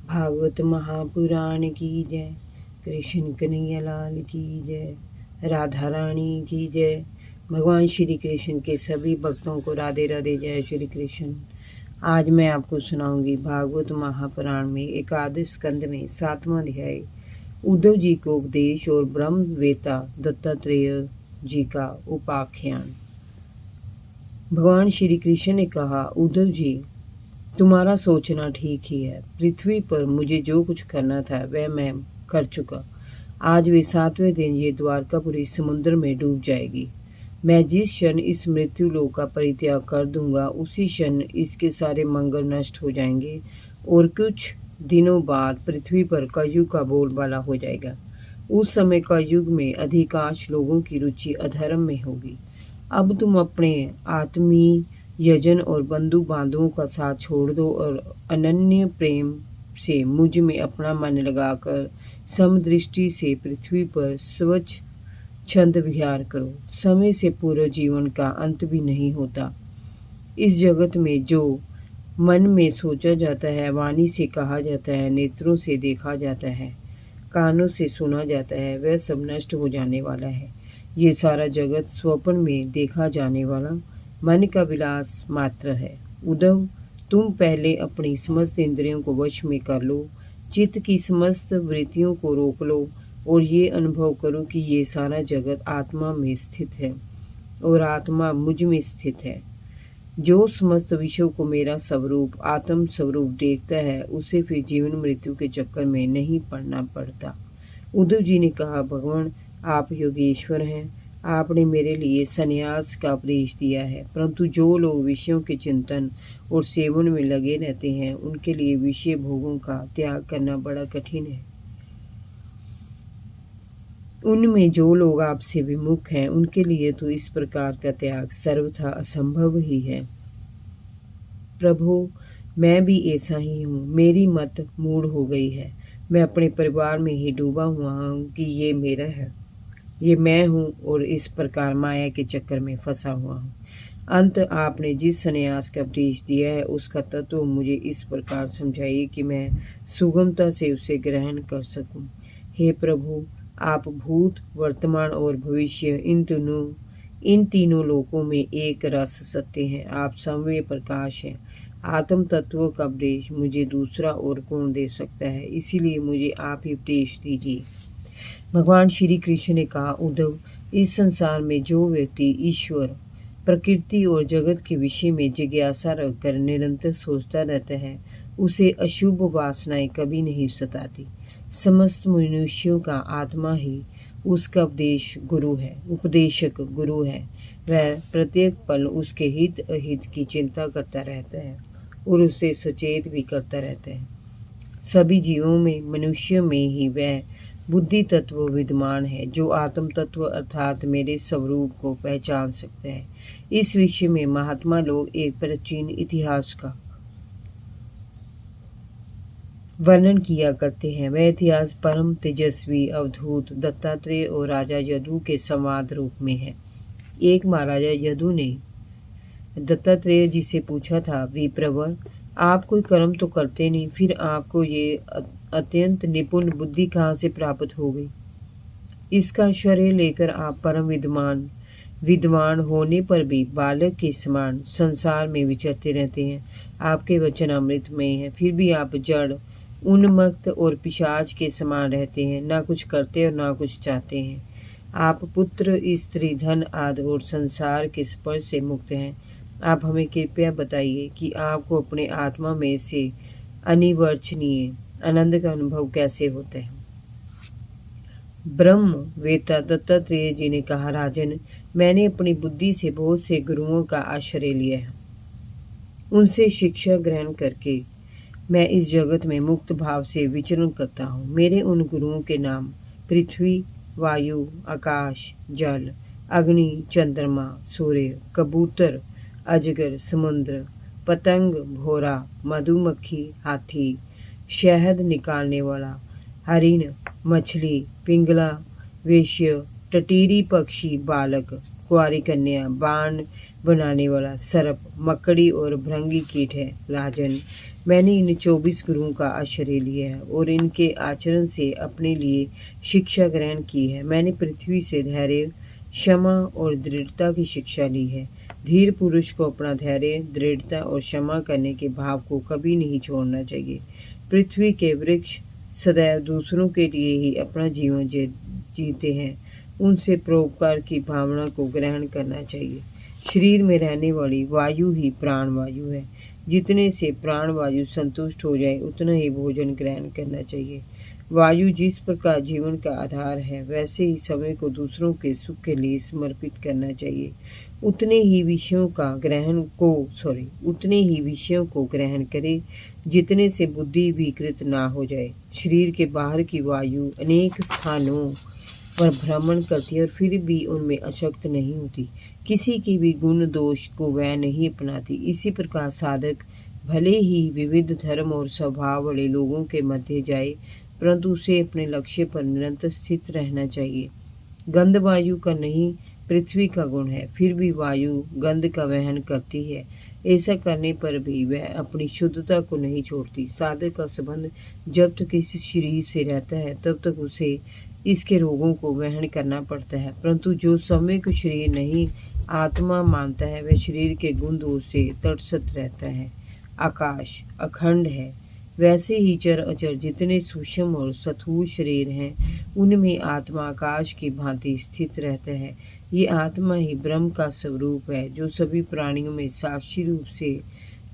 भागवत महापुराण की जय। कृष्ण कन्हैया लाल की जय। राधा रानी की जय। भगवान श्री कृष्ण के सभी भक्तों को राधे राधे, जय श्री कृष्ण। आज मैं आपको सुनाऊंगी भागवत महापुराण में एकादश स्कंद में 7वां अध्याय, उद्धव जी को उपदेश और ब्रह्मवेता दत्तात्रेय जी का उपाख्यान। भगवान श्री कृष्ण ने कहा, उद्धव जी, तुम्हारा सोचना ठीक ही है। पृथ्वी पर मुझे जो कुछ करना था वह मैं कर चुका। आज वे 7वें दिन ये द्वारकापुरी समुद्र में डूब जाएगी। मैं जिस क्षण इस मृत्यु लोक का परित्याग कर दूंगा उसी क्षण इसके सारे मंगल नष्ट हो जाएंगे और कुछ दिनों बाद पृथ्वी पर कलयुग का बोलबाला हो जाएगा। उस समय कलयुग में अधिकांश लोगों की रुचि अधर्म में होगी। अब तुम अपने आत्मीय यजन और बंधु बांधवों का साथ छोड़ दो और अनन्य प्रेम से मुझ में अपना मन लगाकर समदृष्टि से पृथ्वी पर स्वच्छ छंद विहार करो। समय से पूर्व जीवन का अंत भी नहीं होता। इस जगत में जो मन में सोचा जाता है, वाणी से कहा जाता है, नेत्रों से देखा जाता है, कानों से सुना जाता है, वह सब नष्ट हो जाने वाला है। ये सारा जगत स्वप्न में देखा जाने वाला मन का विलास मात्र है। उद्धव, तुम पहले अपनी समस्त इंद्रियों को वश में कर लो, चित्त की समस्त वृत्तियों को रोक लो और ये अनुभव करो कि ये सारा जगत आत्मा में स्थित है और आत्मा मुझ में स्थित है। जो समस्त विषयों को मेरा स्वरूप आत्म स्वरूप देखता है उसे फिर जीवन मृत्यु के चक्कर में नहीं पड़ना पड़ता। उद्धव जी ने कहा, भगवान, आप योगेश्वर हैं। आपने मेरे लिए संन्यास का उपदेश दिया है, परंतु जो लोग विषयों के चिंतन और सेवन में लगे रहते हैं उनके लिए विषय भोगों का त्याग करना बड़ा कठिन है। उनमें जो लोग आपसे विमुख हैं उनके लिए तो इस प्रकार का त्याग सर्वथा असंभव ही है। प्रभु, मैं भी ऐसा ही हूँ। मेरी मत मूढ़ हो गई है। मैं अपने परिवार में ही डूबा हुआ हूँ कि ये मेरा है, ये मैं हूँ और इस प्रकार माया के चक्कर में फंसा हुआ हूँ। अंत आपने जिस संन्यास का उपदेश दिया है उसका तत्व मुझे इस प्रकार समझाइए कि मैं सुगमता से उसे ग्रहण कर सकूं। हे प्रभु, आप भूत, वर्तमान और भविष्य इन तीनों लोकों में एक रस सत्य हैं। आप समवे प्रकाश हैं। आत्म तत्व का उपदेश मुझे दूसरा और कौन दे सकता है? इसीलिए मुझे आप ही उपदेश दीजिए। भगवान श्री कृष्ण ने कहा, उद्धव, इस संसार में जो व्यक्ति ईश्वर, प्रकृति और जगत के विषय में जिज्ञासा रखकर निरंतर सोचता रहता है उसे अशुभ वासनाएं कभी नहीं सताती। समस्त मनुष्यों का आत्मा ही उसका उपदेशक गुरु है। वह प्रत्येक पल उसके हित अहित की चिंता करता रहता है और उसे सचेत भी करता रहता है। सभी जीवों में, मनुष्य में ही वह बुद्धि तत्व विद्यमान है जो आत्म तत्व अर्थात मेरे स्वरूप को पहचान सकता है। इस विषय में महात्मा लोग एक प्राचीन इतिहास का वर्णन किया करते हैं। वह इतिहास परम तेजस्वी अवधूत दत्तात्रेय और राजा यदु के संवाद रूप में है। एक महाराजा यदु ने दत्तात्रेय जी से पूछा था, विप्रवर, आप कोई कर्म तो करते नहीं, फिर आपको ये अत्यंत निपुण बुद्धि कहाँ से प्राप्त हो गई? इसका श्रेय लेकर आप परम विद्वान होने पर भी बालक के समान संसार में विचरते रहते हैं। आपके वचन अमृतमय हैं, फिर भी आप जड़, उन्मत्त और पिशाच के समान रहते हैं, ना कुछ करते और ना कुछ चाहते हैं। आप पुत्र, स्त्री, धन आदि और संसार के स्पर्श से मुक्त हैं। आप हमें कृपया बताइए कि आपको अपने आत्मा में से अनिवर्चनीय आनंद का अनुभव कैसे होता है? ब्रह्म वेता दत्तात्रेय जी ने कहा, राजन, मैंने अपनी बुद्धि से बहुत से गुरुओं का आश्रय लिया है। उनसे शिक्षा ग्रहण करके मैं इस जगत में मुक्त भाव से विचरण करता हूँ। मेरे उन गुरुओं के नाम पृथ्वी, वायु, आकाश, जल, अग्नि, चंद्रमा, सूर्य, कबूतर, अजगर, समुद्र, पतंग, भौरा, मधुमक्खी, हाथी, शहद निकालने वाला, हरिण, मछली, पिंगला, वेश्य, टटीरी पक्षी, बालक, कुंवारी कन्या, बाण बनाने वाला सर्प, मकड़ी और भृंगी कीट है। राजन, मैंने इन 24 गुरुओं का आश्रय लिया है और इनके आचरण से अपने लिए शिक्षा ग्रहण की है। मैंने पृथ्वी से धैर्य, क्षमा और दृढ़ता की शिक्षा ली है। धीर पुरुष को अपना धैर्य, दृढ़ता और क्षमा करने के भाव को कभी नहीं छोड़ना चाहिए। पृथ्वी के वृक्ष सदैव दूसरों के लिए ही अपना जीवन जीते हैं। उनसे परोपकार की भावना को ग्रहण करना चाहिए। शरीर में रहने वाली वायु ही प्राण वायु है। जितने से प्राण वायु संतुष्ट हो जाए उतना ही भोजन ग्रहण करना चाहिए। वायु जिस प्रकार जीवन का आधार है, वैसे ही समय को दूसरों के सुख के लिए समर्पित करना चाहिए। उतने ही विषयों को ग्रहण करे जितने से बुद्धि विकृत ना हो जाए। शरीर के बाहर की वायु अनेक स्थानों पर भ्रमण करती है और फिर भी उनमें अशक्त नहीं होती। किसी की भी गुण दोष को वह नहीं अपनाती। इसी प्रकार साधक भले ही विविध धर्म और स्वभाव वाले लोगों के मध्य जाए, परंतु उसे अपने लक्ष्य पर निरंतर स्थित रहना चाहिए। गंध वायु का नहीं, पृथ्वी का गुण है, फिर भी वायु गंध का वहन करती है। ऐसा करने पर भी वह अपनी शुद्धता को नहीं छोड़ती। साधक का संबंध जब तक इस शरीर से रहता है तब तक उसे इसके रोगों को वहन करना पड़ता है, परंतु जो समय को शरीर नहीं आत्मा मानता है वह शरीर के गुण दोष से तटस्थ रहता है। आकाश अखंड है, वैसे ही चर अचर जितने सूक्ष्म और स्थूल शरीर हैं उनमें आत्मा आकाश की भांति स्थित रहता है। ये आत्मा ही ब्रह्म का स्वरूप है जो सभी प्राणियों में साक्षी रूप से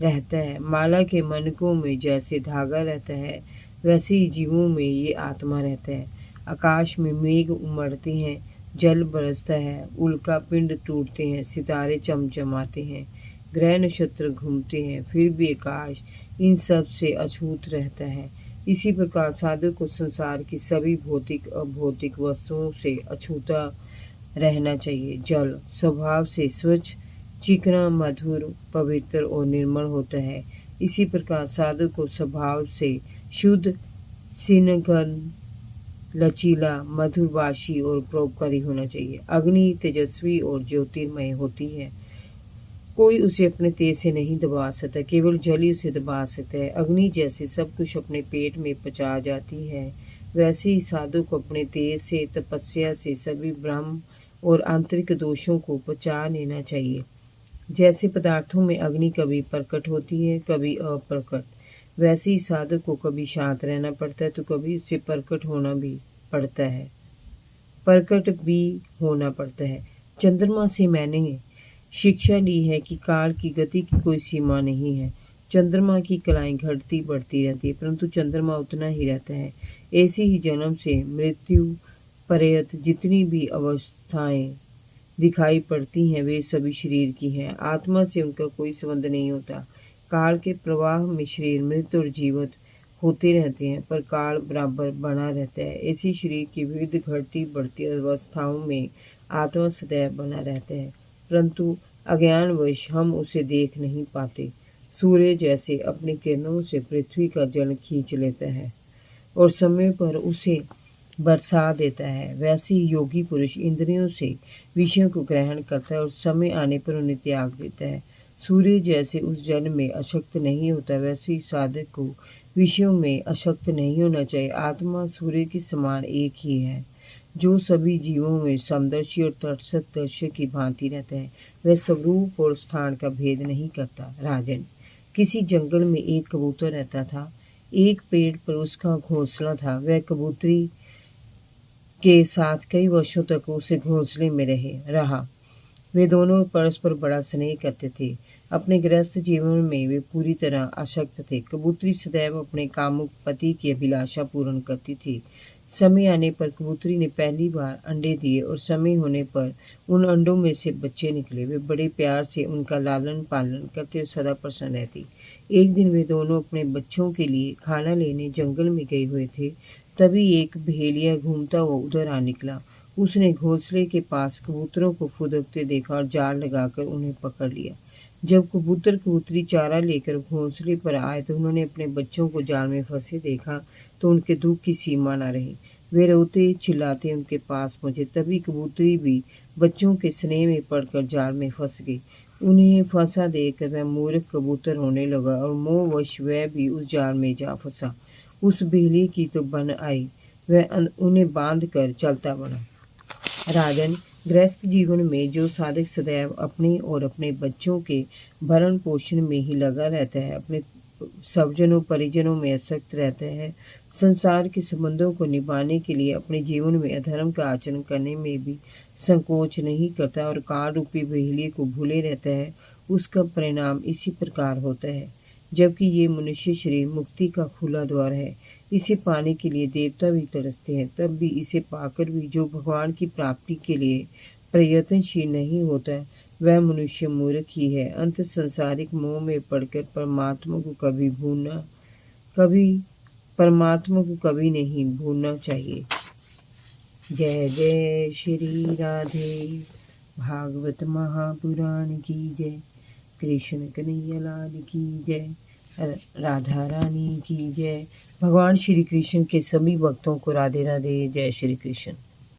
रहता है। माला के मनकों में जैसे धागा रहता है वैसे ही जीवों में ये आत्मा रहता है। आकाश में मेघ उमड़ते हैं, जल बरसता है, उल्का पिंड टूटते हैं, सितारे चमचमाते हैं, ग्रह नक्षत्र घूमते हैं, फिर भी आकाश इन सब से अछूत रहता है। इसी प्रकार साधक को संसार की सभी भौतिक अभौतिक वस्तुओं से अछूता रहना चाहिए। जल स्वभाव से स्वच्छ, चिकना, मधुर, पवित्र और निर्मल होता है। इसी प्रकार साधक को स्वभाव से शुद्ध, सिनगन, लचीला, मधुरभाषी और परोपकारी होना चाहिए। अग्नि तेजस्वी और ज्योतिर्मय होती है, कोई उसे अपने तेज से नहीं दबा सकता, केवल जल ही उसे दबा सकता है। अग्नि जैसे सब कुछ अपने पेट में पचा जाती है, वैसे ही साधु को अपने तेज से, तपस्या से सभी ब्रह्म और आंतरिक दोषों को पचा लेना चाहिए। जैसे पदार्थों में अग्नि कभी प्रकट होती है, कभी अप्रकट, वैसे ही साधक को कभी शांत रहना पड़ता है तो कभी उसे प्रकट होना पड़ता है। चंद्रमा से मैंने शिक्षा ली है कि काल की गति की कोई सीमा नहीं है। चंद्रमा की कलाएं घटती बढ़ती रहती है, परंतु चंद्रमा उतना ही रहता है। ऐसे ही जन्म से मृत्यु पर्यंत जितनी भी अवस्थाएं दिखाई पड़ती हैं वे सभी शरीर की हैं। आत्मा से उनका कोई संबंध नहीं होता। काल के प्रवाह में शरीर मृत और जीवित होते रहते हैं, पर काल बराबर बना रहता है। ऐसी शरीर की विविध घटती बढ़ती अवस्थाओं में आत्मा सदैव बना रहता है, परंतु अज्ञानवश हम उसे देख नहीं पाते। सूर्य जैसे अपनी किरणों से पृथ्वी का जल खींच लेता है और समय पर उसे बरसा देता है, वैसे ही योगी पुरुष इंद्रियों से विषयों को ग्रहण करता है और समय आने पर उन्हें त्याग देता है। सूर्य जैसे उस जल में अशक्त नहीं होता, वैसे ही साधक को विषयों में अशक्त नहीं होना चाहिए। आत्मा सूर्य के समान एक ही है, जो सभी जीवों में समदर्शी और तटस्थ दर्शक की भांति रहता है। वह स्वरूप और स्थान का भेद नहीं करता। राजन, किसी जंगल में एक कबूतर रहता था। एक पेड़ पर उसका घोंसला था। वह कबूतरी के साथ कई वर्षों तक उसे घोंसले में रहा। वे दोनों परस्पर बड़ा स्नेह करते थे। अपने गृहस्थ जीवन में वे पूरी तरह आसक्त थे। कबूतरी सदैव अपने कामुक पति की अभिलाषा पूर्ण करती थी। समय आने पर कबूतरी ने पहली बार अंडे दिए और समय होने पर उन अंडों में से बच्चे निकले। वे बड़े प्यार से उनका लालन पालन करते और सदा प्रसन्न रहती। एक दिन वे दोनों अपने बच्चों के लिए खाना लेने जंगल में गए हुए थे। तभी एक भेड़िया घूमता हुआ उधर आ निकला। उसने घोंसले के पास कबूतरों को फुदकते देखा और जाल लगाकर उन्हें पकड़ लिया। जब कबूतर कबूतरी चारा लेकर घोंसले पर आए तो उन्होंने अपने बच्चों को जाल में फंसे देखा तो उनके दुख की सीमा न रही। वे रोते चिल्लाते उनके पास पहुंचे। तभी कबूतरी भी बच्चों के स्नेह में पड़कर जाल में फंस गई। उन्हें फंसा देखकर वह मूर्ख कबूतर रोने लगा और मोहवश वह भी उस जाल में जा फंसा। उस बिल्ली की तो बन आई, वह उन्हें बांध कर चलता बना। राजन, गृहस्थ जीवन में जो साधक सदैव अपने और अपने बच्चों के भरण पोषण में ही लगा रहता है, अपने स्वजनों परिजनों में आसक्त रहता है, संसार के संबंधों को निभाने के लिए अपने जीवन में अधर्म का आचरण करने में भी संकोच नहीं करता और काल रूपी बहेलिए को भूले रहता है, उसका परिणाम इसी प्रकार होता है। जबकि ये मनुष्य शरीर मुक्ति का खुला द्वार है, इसे पाने के लिए देवता भी तरसते हैं, तब भी इसे पाकर भी जो भगवान की प्राप्ति के लिए प्रयत्नशील नहीं होता, वह मनुष्य मूर्ख ही है। अंत संसारिक मोह में पड़कर परमात्मा को कभी नहीं भूलना चाहिए। जय जय श्री राधे। भागवत महापुराण की जय। कृष्ण कन्हैया लाल की जय। राधा रानी की जय। भगवान श्री कृष्ण के सभी भक्तों को राधे राधे। जय श्री कृष्ण।